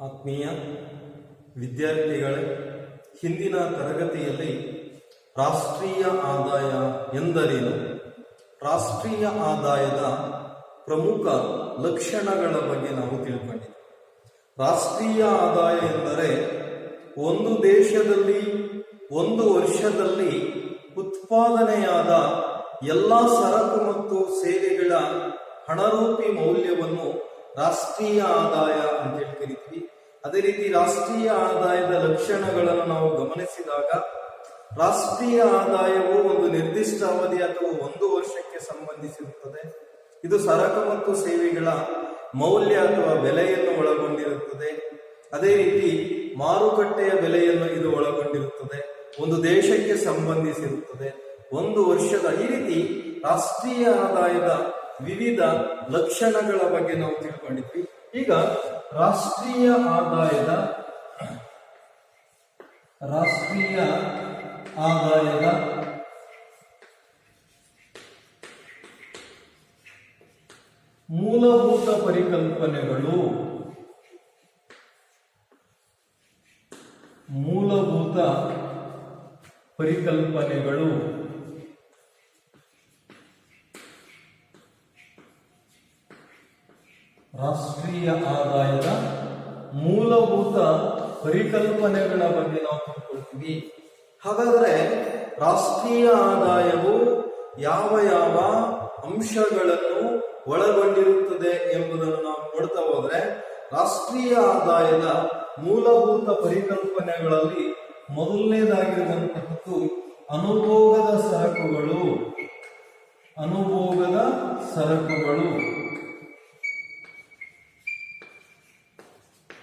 ಆತ್ಮೀಯ ವಿದ್ಯಾರ್ಥಿಗಳೇ, ಹಿಂದಿನ ತರಗತಿಯಲ್ಲಿ ರಾಷ್ಟ್ರೀಯ ಆದಾಯ ಎಂದರೇನು, ರಾಷ್ಟ್ರೀಯ ಆದಾಯದ ಪ್ರಮುಖ ಲಕ್ಷಣಗಳ ಬಗ್ಗೆ ನಾವು ತಿಳ್ಕೊಂಡಿದ್ದೇವೆ. ರಾಷ್ಟ್ರೀಯ ಆದಾಯ ಎಂದರೆ ಒಂದು ದೇಶದಲ್ಲಿ ಒಂದು ವರ್ಷದಲ್ಲಿ ಉತ್ಪಾದನೆಯಾದ ಎಲ್ಲ ಸರಕು ಮತ್ತು ಸೇವೆಗಳ ಹಣರೂಪಿ ಮೌಲ್ಯವನ್ನು ರಾಷ್ಟ್ರೀಯ ಆದಾಯ ಅಂತ ಕರಿತೀವಿ. ಅದೇ ರೀತಿ ರಾಷ್ಟ್ರೀಯ ಆದಾಯದ ಲಕ್ಷಣಗಳನ್ನು ನಾವು ಗಮನಿಸಿದಾಗ ರಾಷ್ಟ್ರೀಯ ಆದಾಯವು ಒಂದು ನಿರ್ದಿಷ್ಟ ಅವಧಿ ಅಥವಾ ಒಂದು ವರ್ಷಕ್ಕೆ ಸಂಬಂಧಿಸಿರುತ್ತದೆ. ಇದು ಸರಕು ಮತ್ತು ಸೇವೆಗಳ ಮೌಲ್ಯ ಅಥವಾ ಬೆಲೆಯನ್ನು ಒಳಗೊಂಡಿರುತ್ತದೆ. ಅದೇ ರೀತಿ ಮಾರುಕಟ್ಟೆಯ ಬೆಲೆಯನ್ನು ಇದು ಒಳಗೊಂಡಿರುತ್ತದೆ. ಒಂದು ದೇಶಕ್ಕೆ ಸಂಬಂಧಿಸಿರುತ್ತದೆ, ಒಂದು ವರ್ಷದ, ಈ ರೀತಿ ರಾಷ್ಟ್ರೀಯ ಆದಾಯದ ವಿವಿಧ ಲಕ್ಷಣಗಳ ಬಗ್ಗೆ ನಾವು ತಿಳ್ಕೊಂಡಿದ್ವಿ. ಈಗ ರಾಷ್ಟ್ರೀಯ ಆದಾಯದ ಮೂಲಭೂತ ಪರಿಕಲ್ಪನೆಗಳು ರಾಷ್ಟ್ರೀಯ ಆದಾಯದ ಮೂಲಭೂತ ಪರಿಕಲ್ಪನೆಗಳ ಬಗ್ಗೆ ನಾವು ತಿಳ್ಕೊಳ್ತೀವಿ. ಹಾಗಾದ್ರೆ ರಾಷ್ಟ್ರೀಯ ಆದಾಯವು ಯಾವ ಯಾವ ಅಂಶಗಳನ್ನು ಒಳಗೊಂಡಿರುತ್ತದೆ ಎಂಬುದನ್ನು ನಾವು ನೋಡ್ತಾ ಹೋದ್ರೆ, ರಾಷ್ಟ್ರೀಯ ಆದಾಯದ ಮೂಲಭೂತ ಪರಿಕಲ್ಪನೆಗಳಲ್ಲಿ ಮೊದಲನೇದಾಗಿರುವಂತಹದ್ದು ಅನುಭೋಗದ ಸರಕುಗಳು.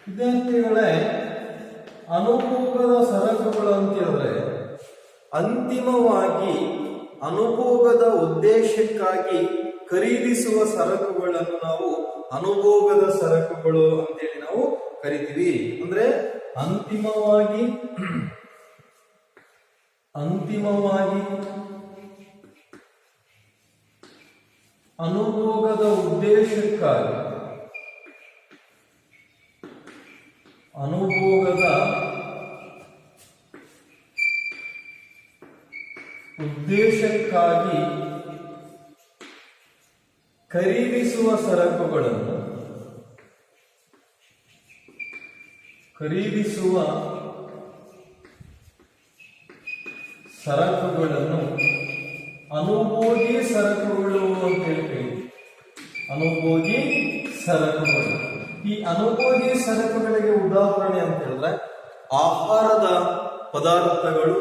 ವಿದ್ಯಾರ್ಥಿಗಳೇ, ಅನುಭೋಗದ ಸರಕುಗಳು ಅಂತ ಹೇಳಿದ್ರೆ ಅಂತಿಮವಾಗಿ ಅನುಭೋಗದ ಉದ್ದೇಶಕ್ಕಾಗಿ ಖರೀದಿಸುವ ಸರಕುಗಳನ್ನು ನಾವು ಅನುಭೋಗದ ಸರಕುಗಳು ಅಂತೇಳಿ ನಾವು ಕರಿತೀವಿ. ಅಂದ್ರೆ ಅಂತಿಮವಾಗಿ ಅನುಭೋಗದ ಉದ್ದೇಶಕ್ಕಾಗಿ ಖರೀದಿಸುವ ಸರಕುಗಳನ್ನು ಅನುಭೋಗಿ ಸರಕುಗಳು ಅಂತ ಹೇಳ್ತೀವಿ. ಅನುಭೋಗಿ ಸರಕುಗಳು. ಈ ಅನುಭೋಗಿ ಸರಕುಗಳಿಗೆ ಉದಾಹರಣೆ ಅಂತ ಹೇಳಿದ್ರೆ ಆಹಾರದ ಪದಾರ್ಥಗಳು,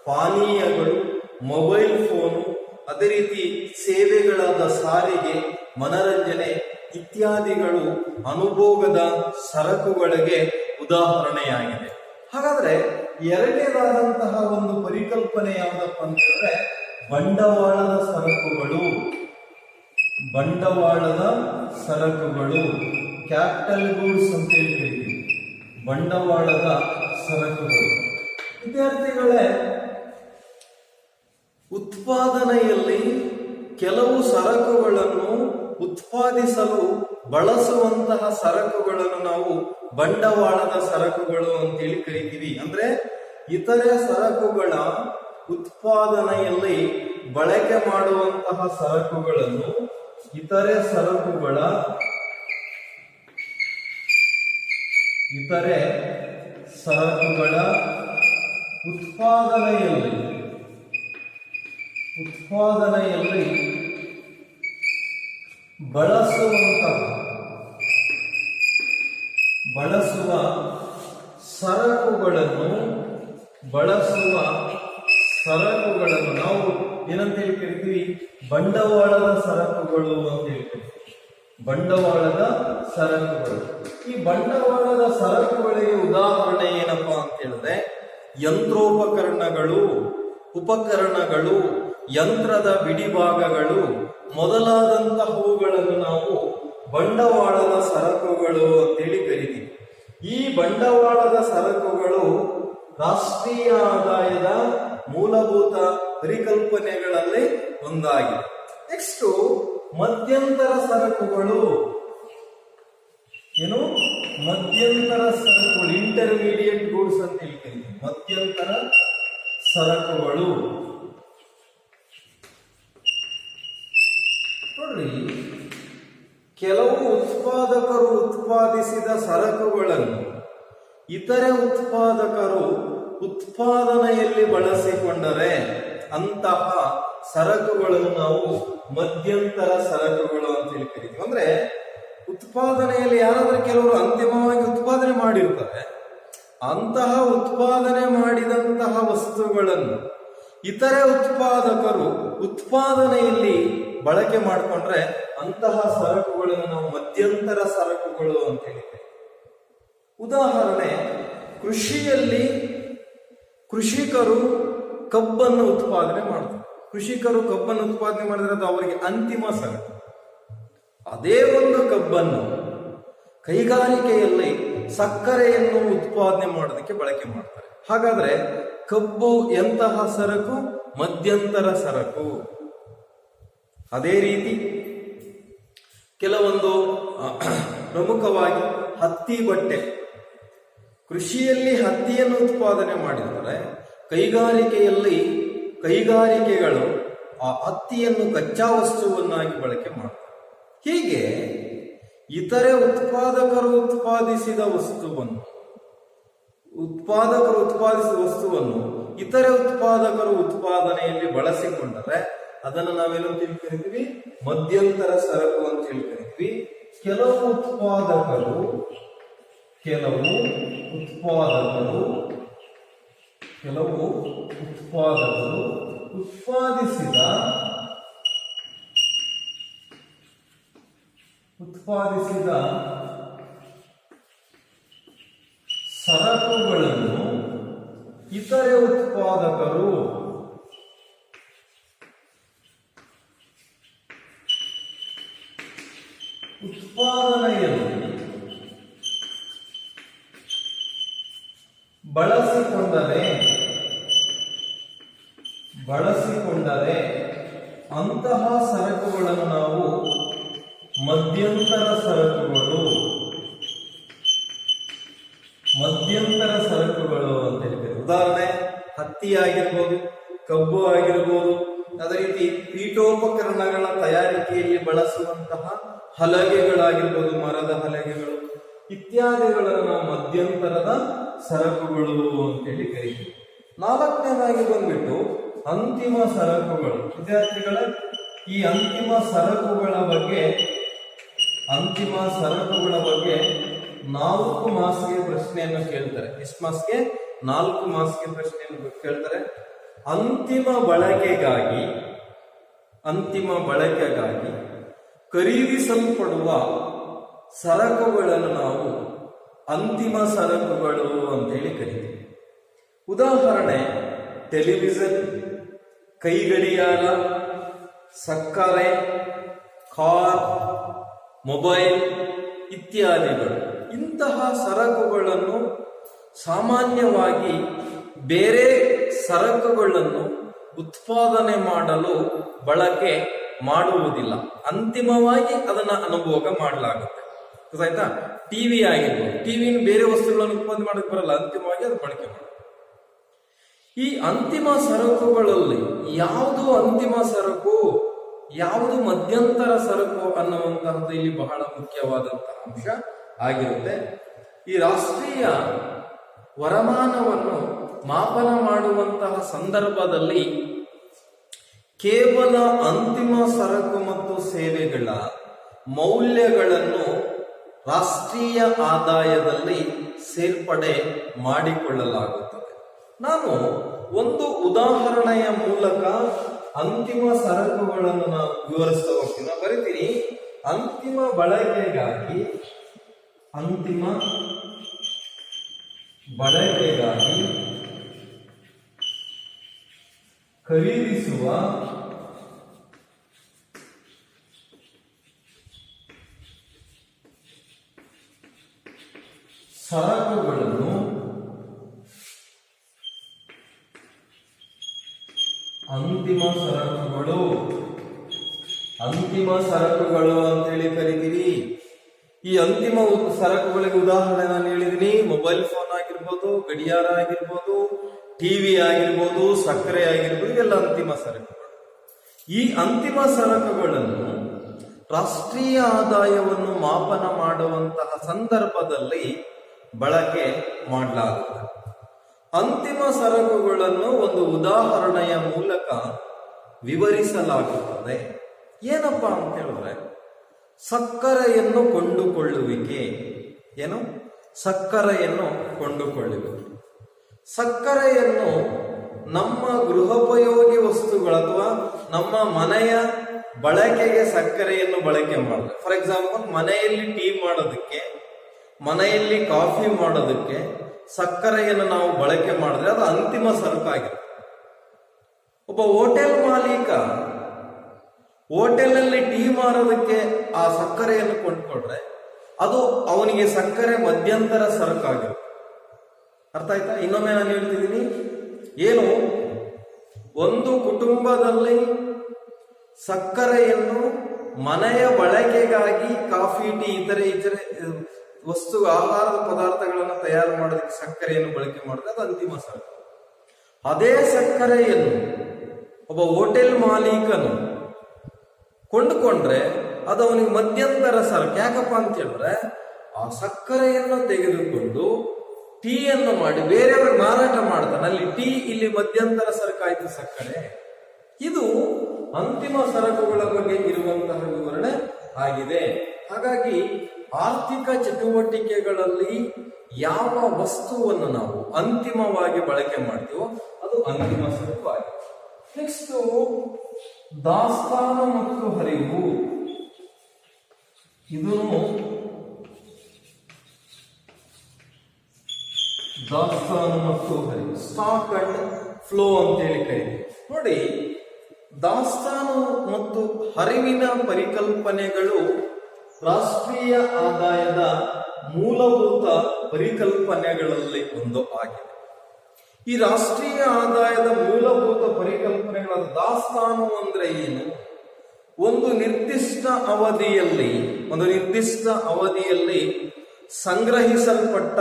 ಪಾನೀಯಗಳು, ಮೊಬೈಲ್ ಫೋನು, ಅದೇ ರೀತಿ ಸೇವೆಗಳಾದ ಸಾರಿಗೆ, ಮನರಂಜನೆ ಇತ್ಯಾದಿಗಳು ಅನುಭೋಗದ ಸರಕುಗಳಿಗೆ ಉದಾಹರಣೆಯಾಗಿದೆ. ಹಾಗಾದ್ರೆ ಎರಡನೇದಾದಂತಹ ಒಂದು ಪರಿಕಲ್ಪನೆ ಯಾವುದಪ್ಪ ಅಂತ ಹೇಳಿದ್ರೆ ಬಂಡವಾಳದ ಸರಕುಗಳು, ಕ್ಯಾಪಿಟಲ್ ಗೂಡ್ಸ್ ಅಂತ ಹೇಳ್ತೀವಿ. ಬಂಡವಾಳದ ಸರಕುಗಳು. ವಿದ್ಯಾರ್ಥಿಗಳೇ, ಉತ್ಪಾದನೆಯಲ್ಲಿ ಕೆಲವು ಸರಕುಗಳನ್ನು ಉತ್ಪಾದಿಸಲು ಬಳಸುವಂತಹ ಸರಕುಗಳನ್ನು ನಾವು ಬಂಡವಾಳದ ಸರಕುಗಳು ಅಂತೇಳಿ ಕರಿತೀವಿ. ಅಂದ್ರೆ ಇತರೆ ಸರಕುಗಳ ಉತ್ಪಾದನೆಯಲ್ಲಿ ಬಳಕೆ ಮಾಡುವಂತಹ ಸರಕುಗಳನ್ನು ಇತರೆ ಸರಕುಗಳ ಉತ್ಪಾದನೆಯಲ್ಲಿ ಬಳಸುವ ಸರಕುಗಳನ್ನು ನಾವು ಏನಂತ ಹೇಳಿ ಕರಿತೀವಿ? ಬಂಡವಾಳದ ಸರಕುಗಳು ಅಂತ ಹೇಳ್ತೀವಿ. ಬಂಡವಾಳದ ಸರಕುಗಳು. ಈ ಬಂಡವಾಳದ ಸರಕುಗಳಿಗೆ ಉದಾಹರಣೆ ಏನಪ್ಪಾ ಅಂತ ಹೇಳಿದ್ರೆ ಯಂತ್ರೋಪಕರಣಗಳು, ಉಪಕರಣಗಳು, ಯಂತ್ರದ ಬಿಡಿಭಾಗಗಳು ಮೊದಲಾದಂತಹವುಗಳನ್ನು ನಾವು ಬಂಡವಾಳದ ಸರಕುಗಳು ಅಂತೇಳಿ ಕರಿತೀವಿ. ಈ ಬಂಡವಾಳದ ಸರಕುಗಳು ರಾಷ್ಟ್ರೀಯ ಆದಾಯದ ಮೂಲಭೂತ ಪರಿಕಲ್ಪನೆಗಳಲ್ಲಿ ಒಂದಾಗಿದೆ. ನೆಕ್ಸ್ಟ್ ಮಧ್ಯಂತರ ಸರಕುಗಳು. ಏನು ಮಧ್ಯಂತರ ಸರಕುಗಳು, ಇಂಟರ್ಮೀಡಿಯೇಟ್ ಗೂಡ್ಸ್ ಅಂತ ಹೇಳ್ತೀವಿ. ಮಧ್ಯಂತರ ಸರಕುಗಳು ನೋಡ್ರಿ, ಕೆಲವು ಉತ್ಪಾದಕರು ಉತ್ಪಾದಿಸಿದ ಸರಕುಗಳನ್ನು ಇತರೆ ಉತ್ಪಾದಕರು ಉತ್ಪಾದನೆಯಲ್ಲಿ ಬಳಸಿಕೊಂಡರೆ ಅಂತಹ ಸರಕುಗಳನ್ನು ನಾವು ಮಧ್ಯಂತರ ಸರಕುಗಳು ಅಂತ ಹೇಳಿ ಕರಿತೀವಿ. ಅಂದ್ರೆ ಉತ್ಪಾದನೆಯಲ್ಲಿ ಯಾರಾದ್ರೂ ಕೆಲವರು ಅಂತಿಮವಾಗಿ ಉತ್ಪಾದನೆ ಮಾಡಿರ್ತಾರೆ, ಅಂತಹ ಉತ್ಪಾದನೆ ಮಾಡಿದಂತಹ ವಸ್ತುಗಳನ್ನು ಇತರೆ ಉತ್ಪಾದಕರು ಉತ್ಪಾದನೆಯಲ್ಲಿ ಬಳಕೆ ಮಾಡಿಕೊಂಡ್ರೆ ಅಂತಹ ಸರಕುಗಳನ್ನು ನಾವು ಮಧ್ಯಂತರ ಸರಕುಗಳು ಅಂತ ಹೇಳ್ತೇವೆ. ಉದಾಹರಣೆ, ಕೃಷಿಯಲ್ಲಿ ಕೃಷಿಕರು ಕಬ್ಬನ್ನು ಉತ್ಪಾದನೆ ಮಾಡ್ತಾರೆ. ಕೃಷಿಕರು ಕಬ್ಬನ್ನು ಉತ್ಪಾದನೆ ಮಾಡಿದ್ರೆ ಅದು ಅವರಿಗೆ ಅಂತಿಮ ಸರಕು. ಅದೇ ಒಂದು ಕಬ್ಬನ್ನು ಕೈಗಾರಿಕೆಯಲ್ಲಿ ಸಕ್ಕರೆಯನ್ನು ಉತ್ಪಾದನೆ ಮಾಡೋದಕ್ಕೆ ಬಳಕೆ ಮಾಡ್ತಾರೆ. ಹಾಗಾದ್ರೆ ಕಬ್ಬು ಎಂತಹ ಸರಕು? ಮಧ್ಯಂತರ ಸರಕು. ಅದೇ ರೀತಿ ಕೆಲವೊಂದು ಪ್ರಮುಖವಾಗಿ ಹತ್ತಿ ಬಟ್ಟೆ, ಕೃಷಿಯಲ್ಲಿ ಹತ್ತಿಯನ್ನು ಉತ್ಪಾದನೆ ಮಾಡಿದರೆ ಕೈಗಾರಿಕೆಗಳು ಆ ಹತ್ತಿಯನ್ನು ಕಚ್ಚಾ ವಸ್ತುವನ್ನಾಗಿ ಬಳಕೆ ಮಾಡ್ತಾರೆ. ಹೀಗೆ ಇತರೆ ಉತ್ಪಾದಕರು ಉತ್ಪಾದಿಸಿದ ವಸ್ತುವನ್ನು ಇತರೆ ಉತ್ಪಾದಕರು ಉತ್ಪಾದನೆಯಲ್ಲಿ ಬಳಸಿಕೊಂಡರೆ ಅದನ್ನು ನಾವೇನು ಕರಿತೀವಿ? ಮಧ್ಯಂತರ ಸರಕು ಅಂತ ಹೇಳಿ ಕರಿತೀವಿ. ಕೆಲವು ಉತ್ಪಾದಕರು ಉತ್ಪಾದಿಸಿದ ಸರಕುಗಳನ್ನು ಇತರೆ ಉತ್ಪಾದಕರು ಉತ್ಪಾದನೆಯಲ್ಲಿ ಬಳಸಿಕೊಂಡರೆ ಅಂತಹ ಸರಕುಗಳನ್ನು ನಾವು ಮಧ್ಯಂತರ ಸರಕುಗಳು ಅಂತ ಹೇಳ್ತೇವೆ. ಉದಾಹರಣೆ, ಹತ್ತಿ ಆಗಿರ್ಬೋದು, ಕಬ್ಬು ಆಗಿರ್ಬೋದು, ಅದೇ ರೀತಿ ಪೀಠೋಪಕರಣಗಳ ತಯಾರಿಕೆಯಲ್ಲಿ ಬಳಸುವಂತಹ ಹಲಗೆಗಳಾಗಿರ್ಬೋದು, ಮರದ ಹಲಗೆಗಳು ಇತ್ಯಾದಿಗಳನ್ನು ನಾವು ಮಧ್ಯಂತರದ ಸರಕುಗಳು ಅಂತೇಳಿ ಕರೀತೀವಿ. ನಾಲ್ಕನೇದಾಗಿ ಬಂದ್ಬಿಟ್ಟು ಅಂತಿಮ ಸರಕುಗಳು. ವಿದ್ಯಾರ್ಥಿಗಳ ಈ ಅಂತಿಮ ಸರಕುಗಳ ಬಗ್ಗೆ 4 ಮಾರ್ಕ್ಸ್ಗೆ ಪ್ರಶ್ನೆಯನ್ನು ಕೇಳ್ತಾರೆ. ಎಷ್ಟು ಮಾರ್ಕ್ಸ್ಗೆ? 4 ಮಾರ್ಕ್ಸ್ಗೆ ಪ್ರಶ್ನೆಯನ್ನು ಕೇಳ್ತಾರೆ. ಅಂತಿಮ ಬಳಕೆಗಾಗಿ ಖರೀದಿಸಲ್ಪಡುವ ಸರಕುಗಳನ್ನು ನಾವು ಅಂತಿಮ ಸರಕುಗಳು ಅಂತೇಳಿ ಕರೀತೀವಿ. ಉದಾಹರಣೆ, ಟೆಲಿವಿಷನ್, ಕೈಗಡಿಯಾರ, ಸಕ್ಕರೆ, ಕಾರ್, ಮೊಬೈಲ್ ಇತ್ಯಾದಿಗಳು. ಇಂತಹ ಸರಕುಗಳನ್ನು ಸಾಮಾನ್ಯವಾಗಿ ಬೇರೆ ಸರಕುಗಳನ್ನು ಉತ್ಪಾದನೆ ಮಾಡಲು ಬಳಕೆ ಮಾಡುವುದಿಲ್ಲ, ಅಂತಿಮವಾಗಿ ಅದನ್ನ ಅನುಭೋಗ ಮಾಡಲಾಗುತ್ತೆ. ಗೊತ್ತಾಯ್ತಾ? ಟಿವಿ ಆಗಿರ್ಬೋದು, ಟಿವಿನ ಬೇರೆ ವಸ್ತುಗಳನ್ನು ಉತ್ಪಾದನೆ ಮಾಡಕ್ಕೆ ಬರಲ್ಲ, ಅಂತಿಮವಾಗಿ ಅದು ಬಳಕೆ ಮಾಡುತ್ತೆ. ಈ ಅಂತಿಮ ಸರಕುಗಳಲ್ಲಿ ಯಾವುದು ಅಂತಿಮ ಸರಕು, ಯಾವುದು ಮಧ್ಯಂತರ ಸರಕು ಅನ್ನುವಂತಹದ್ದು ಇಲ್ಲಿ ಬಹಳ ಮುಖ್ಯವಾದಂತಹ ಅಂಶ ಆಗಿರುತ್ತೆ. ಈ ರಾಷ್ಟ್ರೀಯ ವರಮಾನವನ್ನು ಮಾಪನ ಮಾಡುವಂತಹ ಸಂದರ್ಭದಲ್ಲಿ ಕೇವಲ ಅಂತಿಮ ಸರಕು ಮತ್ತು ಸೇವೆಗಳ ಮೌಲ್ಯಗಳನ್ನು ರಾಷ್ಟ್ರೀಯ ಆದಾಯದಲ್ಲಿ ಸೇರ್ಪಡೆ ಮಾಡಿಕೊಳ್ಳಲಾಗುತ್ತದೆ. ನಾನು ಒಂದು ಉದಾಹರಣೆಯ ಮೂಲಕ ಅಂತಿಮ ಸರಕುಗಳನ್ನು ನಾನು ವಿವರಿಸ್ತಾ ಹೋಗ್ತೀನಿ. ನಾನು ಬರೀತೀನಿ, ಅಂತಿಮ ಬಳಕೆಗಾಗಿ ಖರೀದಿಸುವ ಸರಕುಗಳನ್ನು ಅಂತಿಮ ಸರಕುಗಳು ಅಂತೇಳಿ ಕರಿತೀವಿ. ಈ ಅಂತಿಮ ಸರಕುಗಳಿಗೆ ಉದಾಹರಣೆ ನಾನು ಹೇಳಿದೀನಿ. ಮೊಬೈಲ್ ಫೋನ್ ಆಗಿರ್ಬೋದು, ಗಡಿಯಾರ ಆಗಿರ್ಬೋದು, ಟಿವಿ ಆಗಿರ್ಬೋದು, ಸಕ್ಕರೆ ಆಗಿರ್ಬೋದು, ಇವೆಲ್ಲ ಅಂತಿಮ ಸರಕುಗಳು. ಈ ಅಂತಿಮ ಸರಕುಗಳನ್ನು ರಾಷ್ಟ್ರೀಯ ಆದಾಯವನ್ನು ಮಾಪನ ಮಾಡುವಂತಹ ಸಂದರ್ಭದಲ್ಲಿ ಬಳಕೆ ಮಾಡಲಾಗುತ್ತದೆ. ಅಂತಿಮ ಸರಕುಗಳನ್ನು ಒಂದು ಉದಾಹರಣೆಯ ಮೂಲಕ ವಿವರಿಸಲಾಗುತ್ತದೆ. ಏನಪ್ಪಾ ಅಂತ ಹೇಳಿದ್ರೆ, ಸಕ್ಕರೆಯನ್ನು ಕೊಂಡುಕೊಳ್ಳುವಿಕೆ. ಏನು? ಸಕ್ಕರೆಯನ್ನು ಕೊಂಡುಕೊಳ್ಳುವಿಕೆ. ಸಕ್ಕರೆಯನ್ನು ನಮ್ಮ ಗೃಹೋಪಯೋಗಿ ವಸ್ತುಗಳು ಅಥವಾ ನಮ್ಮ ಮನೆಯ ಬಳಕೆಗೆ ಸಕ್ಕರೆಯನ್ನು ಬಳಕೆ ಮಾಡಿದ್ರೆ, ಫಾರ್ ಎಕ್ಸಾಂಪಲ್ ಮನೆಯಲ್ಲಿ ಟೀ ಮಾಡೋದಕ್ಕೆ, ಮನೆಯಲ್ಲಿ ಕಾಫಿ ಮಾಡೋದಕ್ಕೆ ಸಕ್ಕರೆಯನ್ನು ನಾವು ಬಳಕೆ ಮಾಡಿದ್ರೆ ಅದು ಅಂತಿಮ ಸರಕಾಗಿದೆ. ಒಬ್ಬ ಹೋಟೆಲ್ ಮಾಲೀಕ ಹೋಟೆಲ್ನಲ್ಲಿ ಟೀ ಮಾರೋದಕ್ಕೆ ಆ ಸಕ್ಕರೆಯನ್ನು ಕೊಂಡ್ಕೊಂಡ್ರೆ ಅದು ಅವನಿಗೆ ಸಕ್ಕರೆ ಮಧ್ಯಂತರ ಸರಕಾಗಿರುತ್ತೆ. ಅರ್ಥ ಆಯ್ತಾ? ಇನ್ನೊಮ್ಮೆ ನಾನು ಹೇಳ್ತಿದ್ದೀನಿ, ಏನು ಒಂದು ಕುಟುಂಬದಲ್ಲಿ ಸಕ್ಕರೆಯನ್ನು ಮನೆಯ ಬಳಕೆಗಾಗಿ ಕಾಫಿ, ಟೀ, ಇತರೆ ವಸ್ತು ಆಹಾರದ ಪದಾರ್ಥಗಳನ್ನು ತಯಾರು ಮಾಡೋದಕ್ಕೆ ಸಕ್ಕರೆಯನ್ನು ಬಳಕೆ ಮಾಡಿದ್ರೆ ಅದು ಅಂತಿಮ ಸರಕು. ಅದೇ ಸಕ್ಕರೆಯನ್ನು ಒಬ್ಬ ಹೋಟೆಲ್ ಮಾಲೀಕನು ಕೊಂಡುಕೊಂಡ್ರೆ ಅದು ಅವನಿಗೆ ಮಧ್ಯಂತರ ಸರಕು. ಯಾಕಪ್ಪ ಅಂತ ಹೇಳಿದ್ರೆ, ಆ ಸಕ್ಕರೆಯನ್ನು ತೆಗೆದುಕೊಂಡು ಟೀಯನ್ನು ಮಾಡಿ ಬೇರೆಯವ್ರಿಗೆ ಮಾರಾಟ ಮಾಡ್ತಾನೆ. ಅಲ್ಲಿ ಟೀ ಇಲ್ಲಿ ಮಧ್ಯಂತರ ಸರಕಾಯ್ತು ಸಕ್ಕರೆ. ಇದು ಅಂತಿಮ ಸರಕುಗಳ ಬಗ್ಗೆ ಇರುವಂತಹ ವಿವರಣೆ ಆಗಿದೆ. ಹಾಗಾಗಿ ಆರ್ಥಿಕ ಚಟುವಟಿಕೆಗಳಲ್ಲಿ ಯಾವ ವಸ್ತುವನ್ನು ನಾವು ಅಂತಿಮವಾಗಿ ಬಳಕೆ ಮಾಡ್ತೀವೋ ಅದು ಅಂತಿಮ ಸರಕು ಆಗಿದೆ. ನೆಕ್ಸ್ಟ್, ದಾಸ್ತಾನು ಮತ್ತು ಹರಿವು. ಇದನ್ನು ದಾಸ್ತಾನು ಮತ್ತು ಹರಿವು, ಸ್ಟಾಕ್ ಅಂಡ್ ಫ್ಲೋ ಅಂತೇಳಿ ಕರೀತೀವಿ. ನೋಡಿ, ದಾಸ್ತಾನು ಮತ್ತು ಹರಿವಿನ ಪರಿಕಲ್ಪನೆಗಳು ರಾಷ್ಟ್ರೀಯ ಆದಾಯದ ಮೂಲಭೂತ ಪರಿಕಲ್ಪನೆಗಳಲ್ಲಿ ಒಂದು ಆಗಿದೆ. ಈ ರಾಷ್ಟ್ರೀಯ ಆದಾಯದ ಮೂಲಭೂತ ಪರಿಕಲ್ಪನೆಗಳಾದ ದಾಸ್ತಾನು ಅಂದ್ರೆ ಏನು? ಒಂದು ನಿರ್ದಿಷ್ಟ ಅವಧಿಯಲ್ಲಿ ಸಂಗ್ರಹಿಸಲ್ಪಟ್ಟ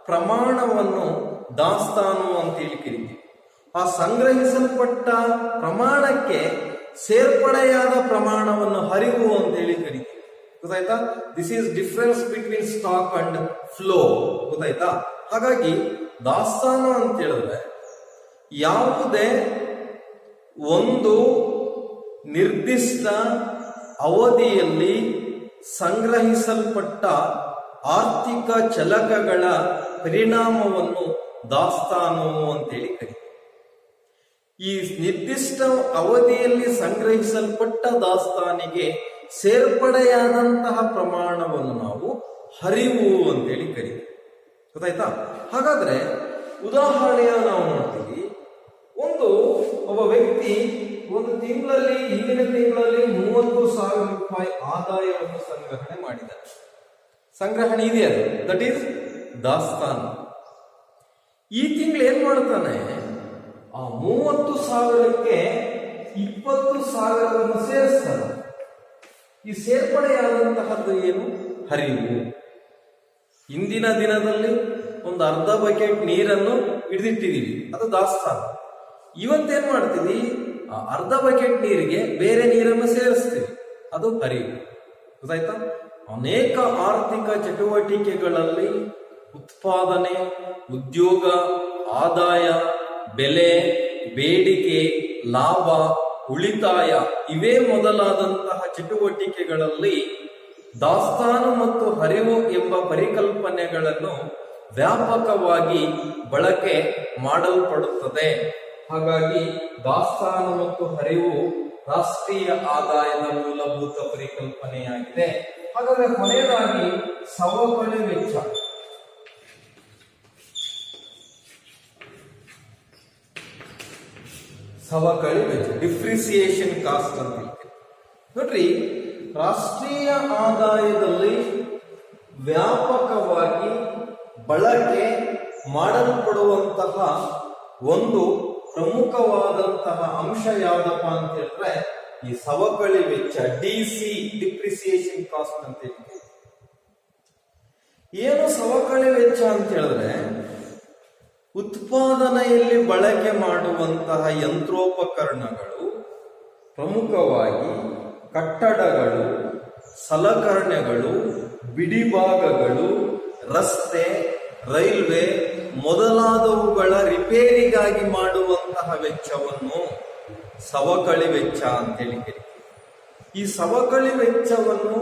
ಪ್ರಮಾಣವನ್ನು ದಾಸ್ತಾನು ಅಂತೇಳಿ ಕರೀತೀವಿ. ಆ ಸಂಗ್ರಹಿಸಲ್ಪಟ್ಟ ಪ್ರಮಾಣಕ್ಕೆ ಸೇರ್ಪಡೆಯಾದ ಪ್ರಮಾಣವನ್ನು ಹರಿವು ಅಂತೇಳಿ ಕರೀತೀವಿ. ಗೊತ್ತಾಯ್ತಾ? This is difference between stock and flow. ಗೊತ್ತಾಯ್ತಾ? ಹಾಗಾಗಿ ದಾಸ್ತಾನು ಅಂತ ಹೇಳಿದ್ರೆ ಯಾವುದೇ ಒಂದು ನಿರ್ದಿಷ್ಟ ಅವಧಿಯಲ್ಲಿ ಸಂಗ್ರಹಿಸಲ್ಪಟ್ಟ ಆರ್ಥಿಕ ಚಲಕಗಳ ಪರಿಣಾಮವನ್ನು ದಾಸ್ತಾನು ಅಂತೇಳಿ ಕರೀತೀವಿ. ಈ ನಿರ್ದಿಷ್ಟ ಅವಧಿಯಲ್ಲಿ ಸಂಗ್ರಹಿಸಲ್ಪಟ್ಟ ದಾಸ್ತಾನಿಗೆ ಸೇರ್ಪಡೆಯಾದಂತಹ ಪ್ರಮಾಣವನ್ನು ನಾವು ಹರಿವು ಅಂತೇಳಿ ಕರೀತೀವಿ. ಗೊತ್ತಾಯ್ತಾ? ಹಾಗಾದ್ರೆ ಉದಾಹರಣೆಯ ನಾವು ನೋಡ್ತೀವಿ. ಒಬ್ಬ ವ್ಯಕ್ತಿ ಹಿಂದಿನ ತಿಂಗಳಲ್ಲಿ 30,000 ರೂಪಾಯಿ ಆದಾಯವನ್ನು ಸಂಗ್ರಹಣೆ ಮಾಡಿದ್ದಾರೆ. ಸಂಗ್ರಹಣೆ ಇದೆಯಲ್ಲ, ದಟ್ ಈಸ್ ದಾಸ್ತಾನು. ಈ ತಿಂಗಳು ಏನ್ ಮಾಡ್ತಾನೆ? ಆ 30,000ಕ್ಕೆ 20,000ವನ್ನು ಸೇರಿಸ್ತಾನೆ. ಈ ಸೇರ್ಪಡೆಯಾದಂತಹದ್ದು ಏನು? ಹರಿವು. ಇಂದಿನ ದಿನದಲ್ಲಿ ಒಂದು ಅರ್ಧ ಬಕೆಟ್ ನೀರನ್ನು ಹಿಡಿದಿಟ್ಟಿದೀವಿ, ಅದು ದಾಸ್ತಾನು. ಇವತ್ತೇನ್ ಮಾಡ್ತೀವಿ? ಆ ಅರ್ಧ ಬಕೆಟ್ ನೀರಿಗೆ ಬೇರೆ ನೀರನ್ನು ಸೇರಿಸ್ತೀವಿ, ಅದು ಹರಿವು. ಗೊತ್ತಾಯ್ತಾ? ಅನೇಕ ಆರ್ಥಿಕ ಚಟುವಟಿಕೆಗಳಲ್ಲಿ ಉತ್ಪಾದನೆ, ಉದ್ಯೋಗ, ಆದಾಯ, ಬೆಲೆ, ಬೇಡಿಕೆ, ಲಾಭ, ಉಳಿತಾಯ ಇವೇ ಮೊದಲಾದಂತಹ ಚಟುವಟಿಕೆಗಳಲ್ಲಿ ದಾಸ್ತಾನು ಮತ್ತು ಹರಿವು ಎಂಬ ಪರಿಕಲ್ಪನೆಗಳನ್ನು ವ್ಯಾಪಕವಾಗಿ ಬಳಕೆ ಮಾಡಲ್ಪಡುತ್ತದೆ. ಹಾಗಾಗಿ ದಾಸ್ತಾನು ಮತ್ತು ಹರಿವು ರಾಷ್ಟ್ರೀಯ ಆದಾಯದ ಮೂಲಭೂತ ಪರಿಕಲ್ಪನೆಯಾಗಿದೆ. ಹಾಗಾದ್ರೆ ಕೊನೆಯದಾಗಿ ಸವಕಳಿ ವೆಚ್ಚ. ಸವಕಳಿ ವೆಚ್ಚ, ಡಿಪ್ರಿಸಿಯೇಷನ್ ಕಾಸ್ಟ್ ಅಂತ ನೋಡ್ರಿ. ರಾಷ್ಟ್ರೀಯ ಆದಾಯದಲ್ಲಿ ವ್ಯಾಪಕವಾಗಿ ಬಳಕೆ ಮಾಡಲ್ಪಡುವಂತಹ ಒಂದು ಪ್ರಮುಖವಾದಂತಹ ಅಂಶ ಯಾವ್ದಪ್ಪ ಅಂತ ಹೇಳಿದ್ರೆ ಈ ಸವಕಳಿ ವೆಚ್ಚ, ಡಿಸಿ, ಡಿಪ್ರಿಸಿಯೇಷನ್ ಕಾಸ್ಟ್ ಅಂತ ಹೇಳ್ತೀವಿ. ಏನು ಸವಕಳಿ ವೆಚ್ಚ ಅಂತ ಹೇಳಿದ್ರೆ ಉತ್ಪಾದನೆಯಲ್ಲಿ ಬಳಕೆ ಮಾಡುವಂತಹ ಯಂತ್ರೋಪಕರಣಗಳು, ಪ್ರಮುಖವಾಗಿ ಕಟ್ಟಡಗಳು, ಸಲಕರಣೆಗಳು, ಬಿಡಿಭಾಗಗಳು, ರಸ್ತೆ, ರೈಲ್ವೆ ಮೊದಲಾದವುಗಳ ರಿಪೇರಿಗಾಗಿ ಮಾಡುವಂತಹ ವೆಚ್ಚವನ್ನು ಸವಕಳಿ ವೆಚ್ಚ ಅಂತೇಳಿ ಕರೀತೀವಿ. ಈ ಸವಕಳಿ ವೆಚ್ಚವನ್ನು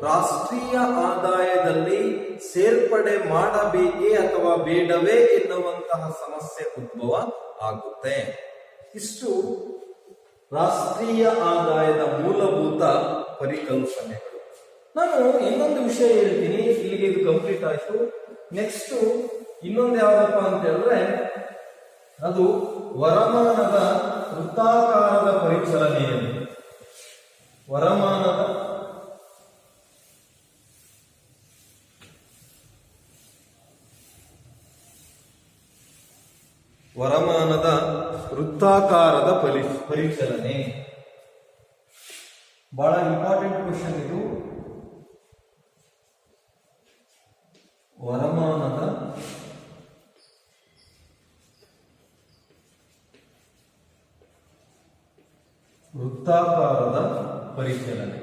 ರಾಷ್ಟ್ರೀಯ ಆದಾಯದಲ್ಲಿ ಸೇರ್ಪಡೆ ಮಾಡಬೇಕೇ ಅಥವಾ ಬೇಡವೇ ಎನ್ನುವಂತಹ ಸಮಸ್ಯೆ ಉದ್ಭವ ಆಗುತ್ತೆ. ಇಷ್ಟು ರಾಷ್ಟ್ರೀಯ ಆದಾಯದ ಮೂಲಭೂತ ಪರಿಕಲ್ಪನೆಗಳು. ನಾನು ಇನ್ನೊಂದು ವಿಷಯ ಹೇಳ್ತೀನಿ, ಇಲ್ಲಿಗೆ ಇದು ಕಂಪ್ಲೀಟ್ ಆಯ್ತು. ನೆಕ್ಸ್ಟ್ ಇನ್ನೊಂದು ಯಾವ್ದಪ್ಪ ಅಂತ ಹೇಳಿದ್ರೆ ಅದು ವರಮಾನದ ವೃತ್ತಾಕಾರದ ಪರಿಚಲನೆಯಲ್ಲಿ ವರಮಾನದ ವೃತ್ತಾಕಾರದ ಪರಿಚಲನೆ ಬಹಳ ಇಂಪಾರ್ಟೆಂಟ್ ಕ್ವಶನ್ ಇದು. ವರಮಾನದ ವೃತ್ತಾಕಾರದ ಪರಿಚಲನೆ.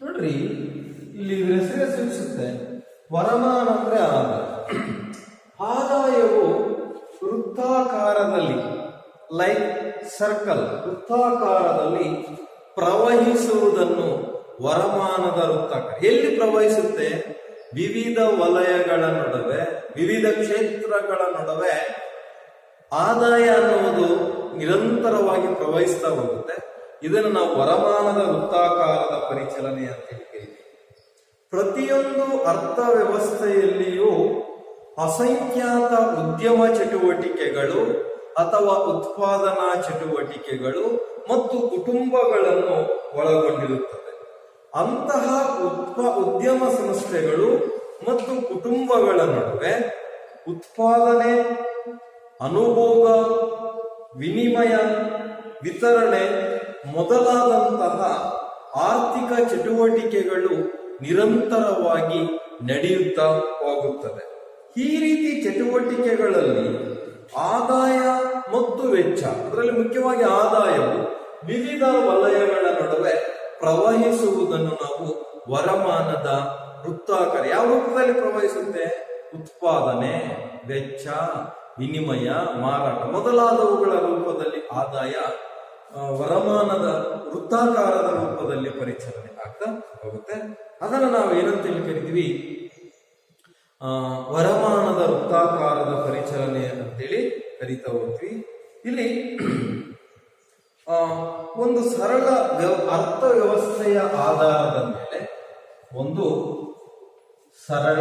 ನೋಡ್ರಿ, ಇಲ್ಲಿ ಹೆಸರೇ ಸೂಚಿಸುತ್ತೆ ವರಮಾನ ಅಂದ್ರೆ ಆದಾಯ. ಆದಾಯವು ವೃತ್ತಾಕಾರದಲ್ಲಿ, ಲೈಕ್ ಸರ್ಕಲ್, ವೃತ್ತಾಕಾರದಲ್ಲಿ ಪ್ರವಹಿಸುವುದನ್ನು ವರಮಾನದ ವೃತ್ತಾಕಾರ. ಎಲ್ಲಿ ಪ್ರವಹಿಸುತ್ತೆ? ವಿವಿಧ ವಲಯಗಳ ನಡುವೆ, ವಿವಿಧ ಕ್ಷೇತ್ರಗಳ ನಡುವೆ ಆದಾಯ ಅನ್ನುವುದು ನಿರಂತರವಾಗಿ ಪ್ರವಹಿಸ್ತಾ ಹೋಗುತ್ತೆ. ಇದನ್ನು ನಾವು ವರಮಾನದ ವೃತ್ತಾಕಾರದ ಪರಿಚಲನೆ ಅಂತ ಕರಿತೀವಿ. ಪ್ರತಿಯೊಂದು ಅರ್ಥವ್ಯವಸ್ಥೆಯಲ್ಲಿಯೂ ಅಸಂಖ್ಯಾತ ಉದ್ಯಮ ಚಟುವಟಿಕೆಗಳು ಅಥವಾ ಉತ್ಪಾದನಾ ಚಟುವಟಿಕೆಗಳು ಮತ್ತು ಕುಟುಂಬಗಳನ್ನು ಒಳಗೊಂಡಿರುತ್ತದೆ. ಅಂತಹ ಉದ್ಯಮ ಸಂಸ್ಥೆಗಳು ಮತ್ತು ಕುಟುಂಬಗಳ ನಡುವೆ ಉತ್ಪಾದನೆ, ಅನುಭೋಗ, ವಿನಿಮಯ, ವಿತರಣೆ ಮೊದಲಾದಂತಹ ಆರ್ಥಿಕ ಚಟುವಟಿಕೆಗಳು ನಿರಂತರವಾಗಿ ನಡೆಯುತ್ತಾ ಹೋಗುತ್ತದೆ. ಈ ರೀತಿ ಚಟುವಟಿಕೆಗಳಲ್ಲಿ ಆದಾಯ ಮತ್ತು ವೆಚ್ಚ, ಅದರಲ್ಲಿ ಮುಖ್ಯವಾಗಿ ಆದಾಯವು ವಿವಿಧ ವಲಯಗಳ ನಡುವೆ ಪ್ರವಹಿಸುವುದನ್ನು ನಾವು ವರಮಾನದ ವೃತ್ತಾಕಾರ. ಯಾವ ರೂಪದಲ್ಲಿ ಪ್ರವಹಿಸುತ್ತೆ? ಉತ್ಪಾದನೆ, ವೆಚ್ಚ, ವಿನಿಮಯ, ಮಾರಾಟ ಮೊದಲಾದವುಗಳ ರೂಪದಲ್ಲಿ ಆದಾಯ ವರಮಾನದ ವೃತ್ತಾಕಾರದ ರೂಪದಲ್ಲಿ ಪರಿಚಲನೆ ಆಗ್ತಾ ಹೋಗುತ್ತೆ. ಅದನ್ನು ನಾವು ಏನಂತ ಹೇಳಿ ಕರಿತೀವಿ? ವರಮಾನದ ವೃತ್ತಾಕಾರದ ಪರಿಚಲನೆ ಅಂತೇಳಿ ಕರಿತಾ ಹೋಗ್ತೀವಿ. ಇಲ್ಲಿ ಒಂದು ಸರಳ ಅರ್ಥವ್ಯವಸ್ಥೆಯ ಆಧಾರದ ಮೇಲೆ, ಒಂದು ಸರಳ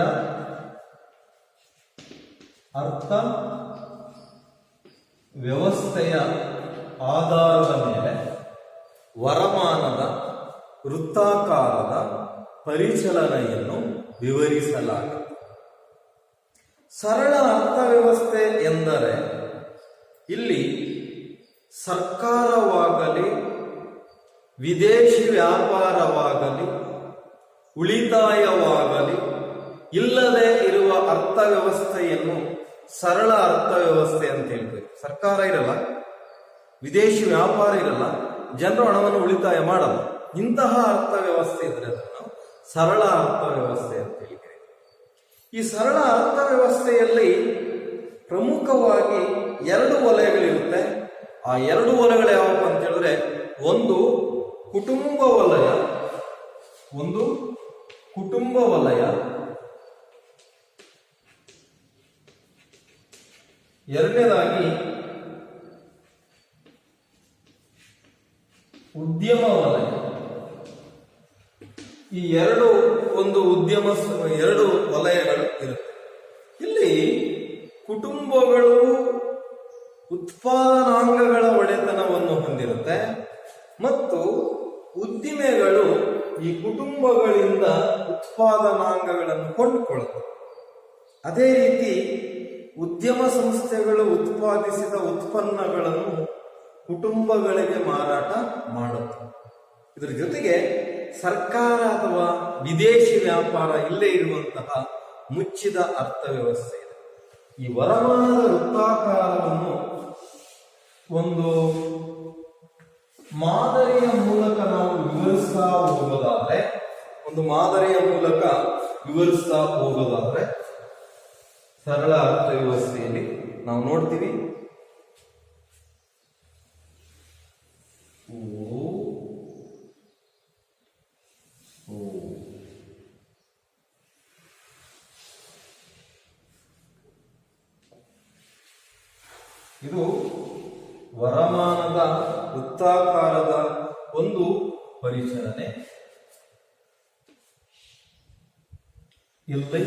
ಅರ್ಥ ವ್ಯವಸ್ಥೆಯ ಆಧಾರದ ಮೇಲೆ ವರಮಾನದ ವೃತ್ತಾಕಾರದ ಪರಿಚಲನೆಯನ್ನು ವಿವರಿಸಲಾಗುತ್ತದೆ. ಸರಳ ಅರ್ಥವ್ಯವಸ್ಥೆ ಎಂದರೆ ಇಲ್ಲಿ ಸರ್ಕಾರವಾಗಲಿ, ವಿದೇಶಿ ವ್ಯಾಪಾರವಾಗಲಿ, ಉಳಿತಾಯವಾಗಲಿ ಇಲ್ಲದೆ ಇರುವ ಅರ್ಥವ್ಯವಸ್ಥೆಯನ್ನು ಸರಳ ಅರ್ಥವ್ಯವಸ್ಥೆ ಅಂತ ಹೇಳ್ತೀವಿ. ಸರ್ಕಾರ ಇರಲ್ಲ, ವಿದೇಶಿ ವ್ಯಾಪಾರ ಇರಲ್ಲ, ಜನರು ಹಣವನ್ನು ಉಳಿತಾಯ ಮಾಡಲ್ಲ. ಇಂತಹ ಅರ್ಥವ್ಯವಸ್ಥೆ ಇದ್ರೆ ಅದನ್ನು ಸರಳ ಅರ್ಥವ್ಯವಸ್ಥೆ ಅಂತ ಹೇಳ್ತೀವಿ. ಈ ಸರಳ ಅರ್ಥವ್ಯವಸ್ಥೆಯಲ್ಲಿ ಪ್ರಮುಖವಾಗಿ ಎರಡು ವಲಯಗಳಿರುತ್ತೆ. ಆ ಎರಡು ವಲಯಗಳು ಯಾವಪ್ಪ ಅಂತ ಹೇಳಿದ್ರೆ, ಒಂದು ಕುಟುಂಬ ವಲಯ, ಎರಡನೇದಾಗಿ ಉದ್ಯಮ ವಲಯ. ಈ ಎರಡು ವಲಯಗಳು ಇರುತ್ತೆ. ಇಲ್ಲಿ ಕುಟುಂಬಗಳು ಉತ್ಪಾದನಾಂಗಗಳ ಒಡೆತನವನ್ನು ಹೊಂದಿರುತ್ತೆ ಮತ್ತು ಉದ್ದಿಮೆಗಳು ಈ ಕುಟುಂಬಗಳಿಂದ ಉತ್ಪಾದನಾಂಗಗಳನ್ನು ಕೊಂಡುಕೊಳ್ಳುತ್ತವೆ. ಅದೇ ರೀತಿ ಉದ್ಯಮ ಸಂಸ್ಥೆಗಳು ಉತ್ಪಾದಿಸಿದ ಉತ್ಪನ್ನಗಳನ್ನು ಕುಟುಂಬಗಳಿಗೆ ಮಾರಾಟ ಮಾಡುತ್ತವೆ. ಇದರ ಜೊತೆಗೆ ಸರ್ಕಾರ ಅಥವಾ ವಿದೇಶಿ ವ್ಯಾಪಾರ ಇಲ್ಲೇ ಇರುವಂತಹ ಮುಚ್ಚಿದ ಅರ್ಥವ್ಯವಸ್ಥೆ ಇದೆ. ಈ ವರಮಾನದ ವೃತ್ತಾಕಾರವನ್ನು ಒಂದು ಮಾದರಿಯ ಮೂಲಕ ನಾವು ವಿವರಿಸ್ತಾ ಹೋಗೋದಾದ್ರೆ ಸರಳ ಅರ್ಥವ್ಯವಸ್ಥೆಯಲ್ಲಿ ನಾವು ನೋಡ್ತೀವಿ. ಇದು ವರಮಾನದ ವೃತ್ತಾಕಾರದ ಒಂದು ಪರಿಚಲನೆ. ಇಲ್ಲಿ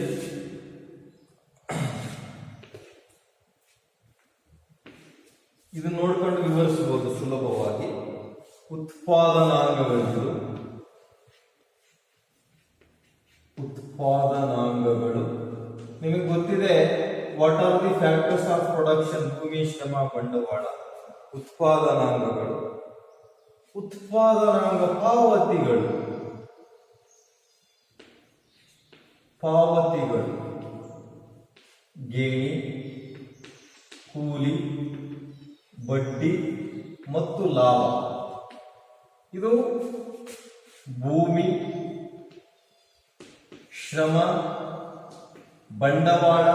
ಇದು ನೋಡ್ಕೊಂಡು ವಿವರಿಸಬಹುದು ಸುಲಭವಾಗಿ. ಉತ್ಪಾದನಾಂಗಗಳು ನಿಮಗೆ ಗೊತ್ತಿದೆ. What are the factors of production? ಭೂಮಿ, ಶ್ರಮ, ಬಂಡವಾಳ. ಉತ್ಪಾದನಾಂಗಗಳು. ಉತ್ಪಾದನಾಂಗ ಪಾವತಿಗಳು ಗೇಣಿ, ಕೂಲಿ, ಬಡ್ಡಿ ಮತ್ತು ಲಾಭ. ಇದು ಭೂಮಿ, ಶ್ರಮ, ಬಂಡವಾಳ,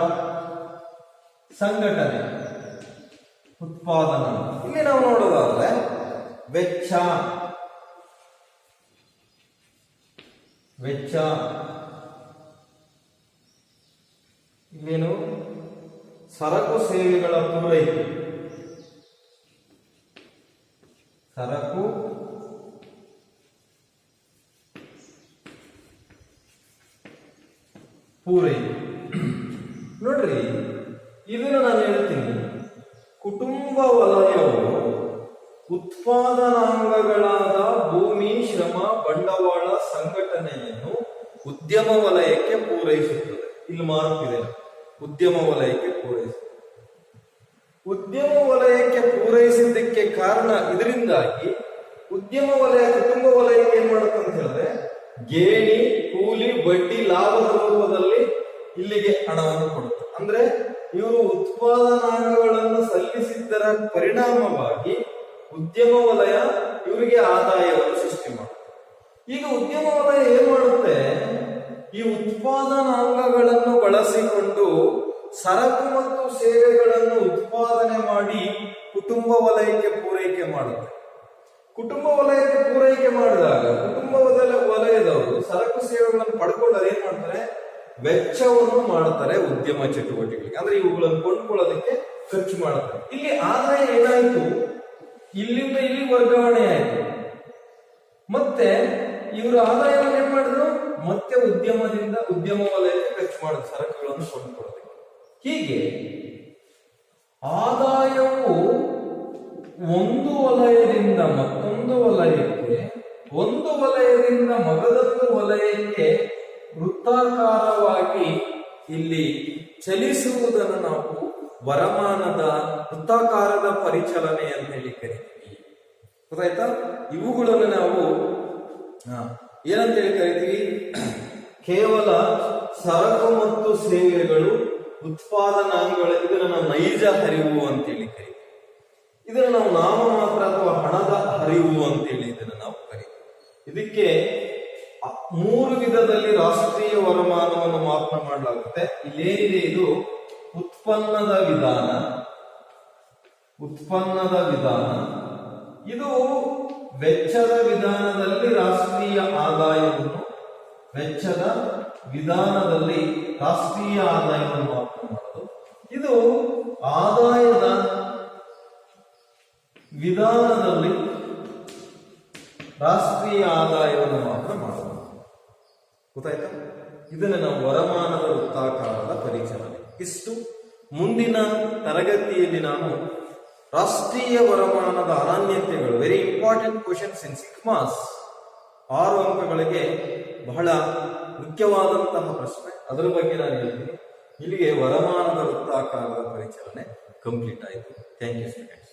ಸಂಘಟನೆ, ಉತ್ಪಾದನಾ. ಇಲ್ಲಿ ನಾವು ನೋಡೋದಾದ್ರೆ ವೆಚ್ಚ ಇಲ್ಲೇನು ಸರಕು ಸೇವೆಗಳ ಪೂರೈಕೆ. ನೋಡ್ರಿ, ಇದನ್ನು ನಾನು ಹೇಳ್ತೀನಿ. ಕುಟುಂಬ ವಲಯವು ಉತ್ಪಾದನಾಂಗಗಳಾದ ಭೂಮಿ, ಶ್ರಮ, ಬಂಡವಾಳ, ಸಂಘಟನೆಯನ್ನು ಉದ್ಯಮ ವಲಯಕ್ಕೆ ಪೂರೈಸುತ್ತದೆ. ಇಲ್ಲಿ ಮಾರ್ಕಿದೆ, ಉದ್ಯಮ ವಲಯಕ್ಕೆ ಪೂರೈಸಿದ್ದಕ್ಕೆ ಕಾರಣ ಇದರಿಂದಾಗಿ ಉದ್ಯಮ ವಲಯ ಕುಟುಂಬ ವಲಯಕ್ಕೆ ಏನ್ ಮಾಡುತ್ತೆ ಅಂತ ಹೇಳಿದ್ರೆ ಗೇಣಿ, ಕೂಲಿ, ಬಡ್ಡಿ, ಲಾಭದ ರೂಪದಲ್ಲಿ ಇಲ್ಲಿಗೆ ಹಣವನ್ನು ಕೊಡುತ್ತೆ. ಅಂದ್ರೆ ಇವರು ಉತ್ಪಾದನಾಂಗಗಳನ್ನು ಸಲ್ಲಿಸಿದ್ದರ ಪರಿಣಾಮವಾಗಿ ಉದ್ಯಮ ವಲಯ ಇವರಿಗೆ ಆದಾಯವನ್ನು ಸೃಷ್ಟಿ ಮಾಡುತ್ತೆ. ಈಗ ಉದ್ಯಮ ವಲಯ ಏನ್ ಮಾಡುತ್ತೆ? ಈ ಉತ್ಪಾದನಾಂಗಗಳನ್ನು ಬಳಸಿಕೊಂಡು ಸರಕು ಮತ್ತು ಸೇವೆಗಳನ್ನು ಉತ್ಪಾದನೆ ಮಾಡಿ ಕುಟುಂಬ ವಲಯಕ್ಕೆ ಪೂರೈಕೆ ಮಾಡುತ್ತೆ. ಕುಟುಂಬ ವಲಯಕ್ಕೆ ಪೂರೈಕೆ ಮಾಡಿದಾಗ ಕುಟುಂಬ ವಲಯದವರು ಸರಕು ಸೇವೆಗಳನ್ನು ಪಡ್ಕೊಂಡ್ರೆ ಏನ್ ಮಾಡ್ತಾರೆ? ವೆಚ್ಚವನ್ನು ಮಾಡ್ತಾರೆ ಉದ್ಯಮ ಚಟುವಟಿಕೆಗಳಿಗೆ. ಅಂದ್ರೆ ಇವುಗಳನ್ನು ಕೊಂಡ್ಕೊಳ್ಳೋದಕ್ಕೆ ಖರ್ಚು ಮಾಡ್ತಾರೆ. ಇಲ್ಲಿ ಆದಾಯ ಏನಾಯ್ತು? ಇಲ್ಲಿಂದ ಇಲ್ಲಿ ವರ್ಗಾವಣೆ ಆಯ್ತು. ಮತ್ತೆ ಇವರು ಆದಾಯವನ್ನು ಏನ್ ಮಾಡಿದ್ರು? ಮತ್ತೆ ಉದ್ಯಮದಿಂದ ಉದ್ಯಮ ವಲಯಕ್ಕೆ ಖರ್ಚು ಮಾಡಿದ್ರು ಸರಕುಗಳನ್ನು ಕೊಂಡ್ಕೊಳ್ಳೋದಕ್ಕೆ. ಹೀಗೆ ಆದಾಯವು ಒಂದು ವಲಯದಿಂದ ಮತ್ತೊಂದು ವಲಯಕ್ಕೆ, ಒಂದು ವಲಯದಿಂದ ಮಗದೊಂದು ವಲಯಕ್ಕೆ ವೃತ್ತಾಕಾರವಾಗಿ ಇಲ್ಲಿ ಚಲಿಸುವುದನ್ನು ನಾವು ವರಮಾನದ ವೃತ್ತಾಕಾರದ ಪರಿಚಲನೆ ಅಂತ ಹೇಳಿ ಕರಿತೀವಿ. ಗೊತ್ತಾಯ್ತಾ? ಇವುಗಳನ್ನು ನಾವು ಏನಂತ ಹೇಳಿ ಕರಿತೀವಿ? ಕೇವಲ ಸರಕು ಮತ್ತು ಸೇವೆಗಳು, ಉತ್ಪಾದನಾಂಗಗಳು, ಇದನ್ನು ನಾವು ನೈಜ ಹರಿವು ಅಂತೇಳಿ ಕರಿತೀವಿ. ಇದನ್ನು ನಾವು ನಾಮಮಾತ್ರ ಅಥವಾ ಹಣದ ಹರಿವು ಅಂತೇಳಿ ಇದನ್ನು ನಾವು ಕರಿತೀವಿ. ಇದಕ್ಕೆ 3 ವಿಧದಲ್ಲಿ ರಾಷ್ಟ್ರೀಯ ವರಮಾನವನ್ನು ಮಾಪನ ಮಾಡಲಾಗುತ್ತೆ. ಇಲ್ಲೇನಿದೆ? ಇದು ಉತ್ಪನ್ನದ ವಿಧಾನ. ಇದು ವೆಚ್ಚದ ವಿಧಾನದಲ್ಲಿ ರಾಷ್ಟ್ರೀಯ ಆದಾಯವನ್ನು ಮಾಪನ ಮಾಡೋದು. ಇದು ಆದಾಯದ ವಿಧಾನದಲ್ಲಿ ರಾಷ್ಟ್ರೀಯ ಆದಾಯವನ್ನು ಮಾತ್ರ ಮಾಡೋದು. ಗೊತ್ತಾಯ್ತಾ? ಇದನ್ನು ನಾವು ವರಮಾನದ ವೃತ್ತಾಕಾರದ ಪರಿಚಲನೆ. ಇಷ್ಟು. ಮುಂದಿನ ತರಗತಿಯಲ್ಲಿ ನಾನು ರಾಷ್ಟ್ರೀಯ ವರಮಾನದ ಅನನ್ಯತೆಗಳು, ವೆರಿ ಇಂಪಾರ್ಟೆಂಟ್ ಕ್ವಶನ್ಸ್ ಇನ್ ಸಿಗ್ಮಾಸ್, 6 ಅಂಕಗಳಿಗೆ ಬಹಳ ಮುಖ್ಯವಾದಂತಹ ಪ್ರಶ್ನೆ, ಅದರ ಬಗ್ಗೆ ನಾನು ಹೇಳ್ತೀನಿ. ಇಲ್ಲಿಗೆ ವರಮಾನದ ವೃತ್ತಾಕಾರದ ಪರಿಚಲನೆ ಕಂಪ್ಲೀಟ್ ಆಯಿತು. Thank you students.